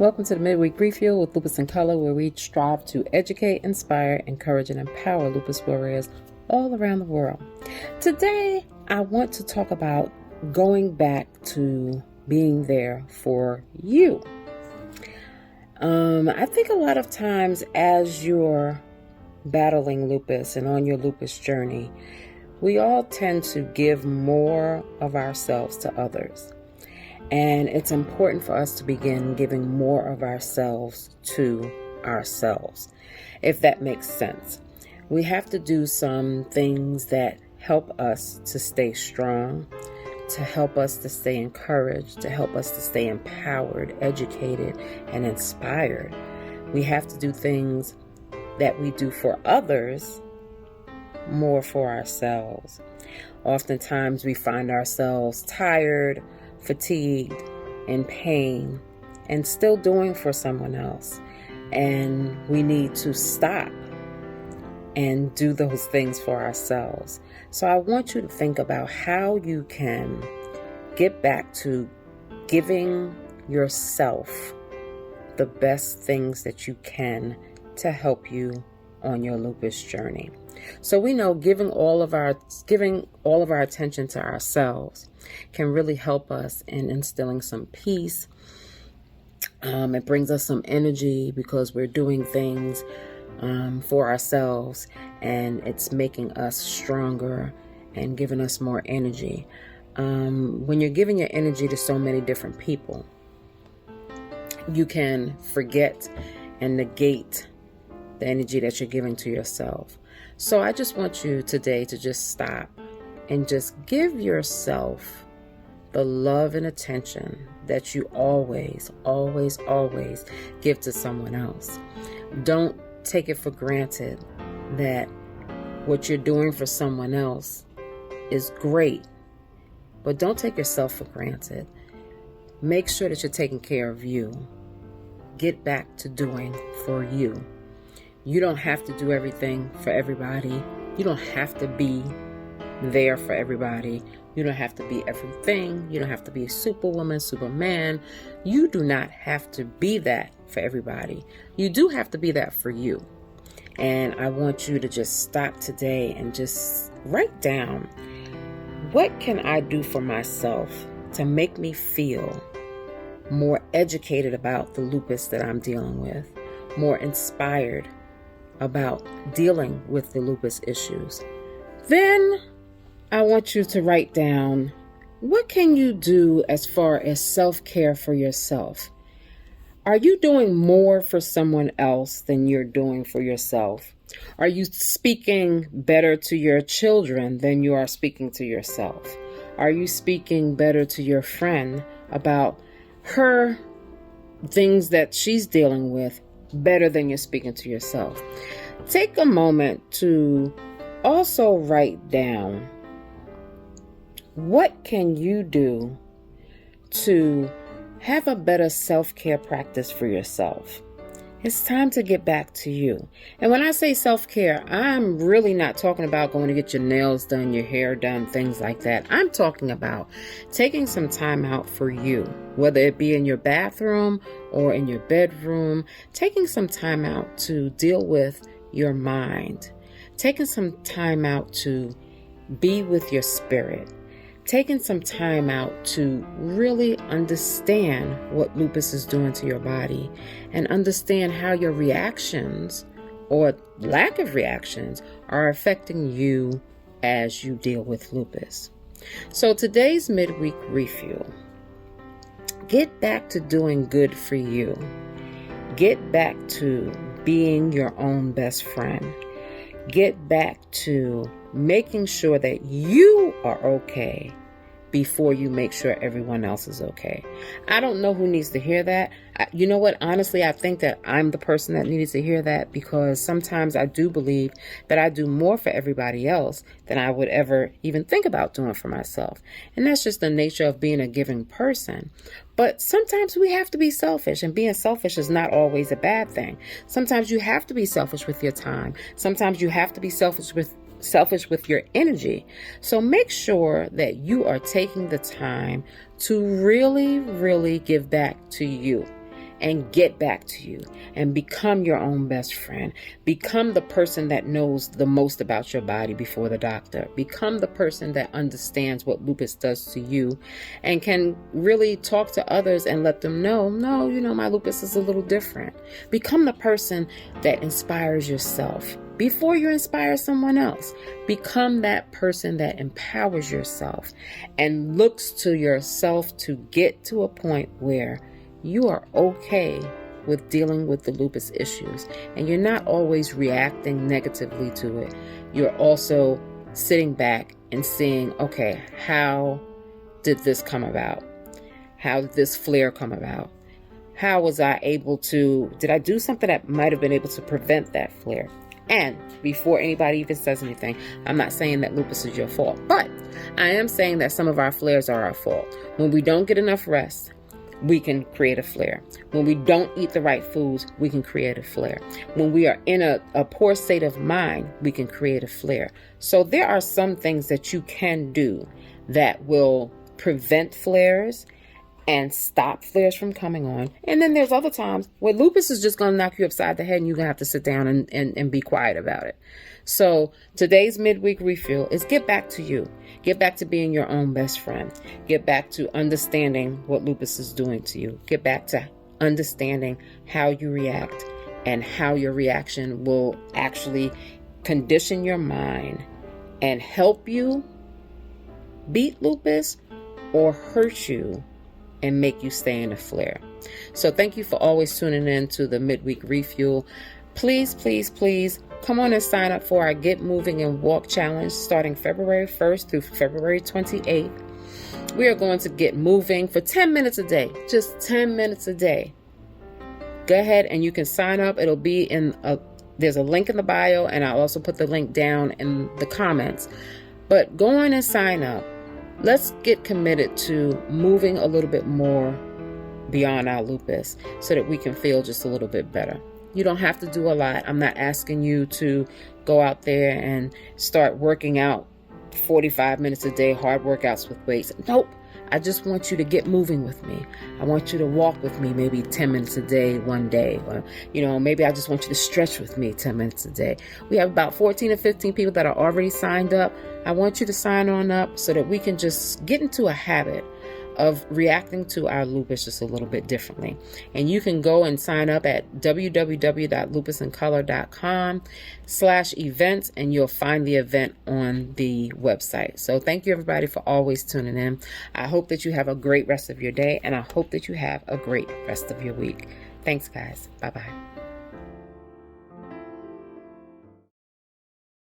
Welcome to the Midweek Refuel with Lupus in Color, where we strive to educate, inspire, encourage, and empower lupus warriors all around the world. Today, I want to talk about going back to being there for you. I think a lot of times as you're battling lupus and on your lupus journey, we all tend to give more of ourselves to others. And it's important for us to begin giving more of ourselves to ourselves, if that makes sense. We have to do some things that help us to stay strong, to help us to stay encouraged, to help us to stay empowered, educated, and inspired. We have to do things that we do for others more for ourselves. Oftentimes we find ourselves tired, fatigued, in pain, and still doing for someone else. And we need to stop and do those things for ourselves. So I want you to think about how you can get back to giving yourself the best things that you can to help you on your lupus journey. So we know giving all of our attention to ourselves can really help us in instilling some peace. It brings us some energy because we're doing things for ourselves, and it's making us stronger and giving us more energy. When you're giving your energy to so many different people, you can forget and negate the energy that you're giving to yourself. So I just want you today to just stop and just give yourself the love and attention that you always, always, always give to someone else. Don't take it for granted that what you're doing for someone else is great, but don't take yourself for granted. Make sure that you're taking care of you. Get back to doing for you. You don't have to do everything for everybody. You don't have to be there for everybody. You don't have to be everything. You don't have to be Superwoman, Superman. You do not have to be that for everybody. You do have to be that for you. And I want you to just stop today and just write down, what can I do for myself to make me feel more educated about the lupus that I'm dealing with, more inspired about dealing with the lupus issues. Then I want you to write down, what can you do as far as self-care for yourself? Are you doing more for someone else than you're doing for yourself? Are you speaking better to your children than you are speaking to yourself? Are you speaking better to your friend about her things that she's dealing with better than you're speaking to yourself? Take a moment to also write down, what can you do to have a better self-care practice for yourself? It's time to get back to you. And when I say self-care, I'm really not talking about going to get your nails done, your hair done, things like that. I'm talking about taking some time out for you, whether it be in your bathroom or in your bedroom, taking some time out to deal with your mind, taking some time out to be with your spirit, taking some time out to really understand what lupus is doing to your body and understand how your reactions or lack of reactions are affecting you as you deal with lupus. So today's midweek refuel, get back to doing good for you. Get back to being your own best friend. Get back to making sure that you are okay before you make sure everyone else is okay. I don't know who needs to hear that. You know what? Honestly, I think that I'm the person that needs to hear that, because sometimes I do believe that I do more for everybody else than I would ever even think about doing for myself. And that's just the nature of being a giving person. But sometimes we have to be selfish, and being selfish is not always a bad thing. Sometimes you have to be selfish with your time. Sometimes you have to be selfish with your energy. So make sure that you are taking the time to really, really give back to you. and get back to you and become your own best friend. Become the person that knows the most about your body before the doctor. Become the person that understands what lupus does to you and can really talk to others and let them know, no, my lupus is a little different. Become the person that inspires yourself before you inspire someone else. Become that person that empowers yourself and looks to yourself to get to a point where you are okay with dealing with the lupus issues and you're not always reacting negatively to it. You're also sitting back and seeing, okay, how did this come about? How did this flare come about? How was I able to, did I do something that might have been able to prevent that flare? And before anybody even says anything, I'm not saying that lupus is your fault, but I am saying that some of our flares are our fault. When we don't get enough rest, we can create a flare. When we don't eat the right foods, we can create a flare. When we are in a poor state of mind, we can create a flare. So there are some things that you can do that will prevent flares and stop flares from coming on. And then there's other times where lupus is just going to knock you upside the head and you're going to have to sit down and be quiet about it. So today's midweek refuel is get back to you. Get back to being your own best friend. Get back to understanding what lupus is doing to you. Get back to understanding how you react and how your reaction will actually condition your mind and help you beat lupus or hurt you and make you stay in a flare. So thank you for always tuning in to the Midweek Refuel. Please, please, please come on and sign up for our Get Moving and Walk Challenge starting February 1st through February 28th. We are going to get moving for 10 minutes a day, just 10 minutes a day. Go ahead and you can sign up. It'll be there's a link in the bio, and I'll also put the link down in the comments. But go on and sign up. Let's get committed to moving a little bit more beyond our lupus so that we can feel just a little bit better. You don't have to do a lot. I'm not asking you to go out there and start working out 45 minutes a day, hard workouts with weights. Nope. I just want you to get moving with me. I want you to walk with me maybe 10 minutes a day, one day. Or, maybe I just want you to stretch with me 10 minutes a day. We have about 14 to 15 people that are already signed up. I want you to sign on up so that we can just get into a habit of reacting to our lupus just a little bit differently. And you can go and sign up at www.lupusincolor.com/events, and you'll find the event on the website. So thank you everybody for always tuning in. I hope that you have a great rest of your day, and I hope that you have a great rest of your week. Thanks guys. Bye-bye.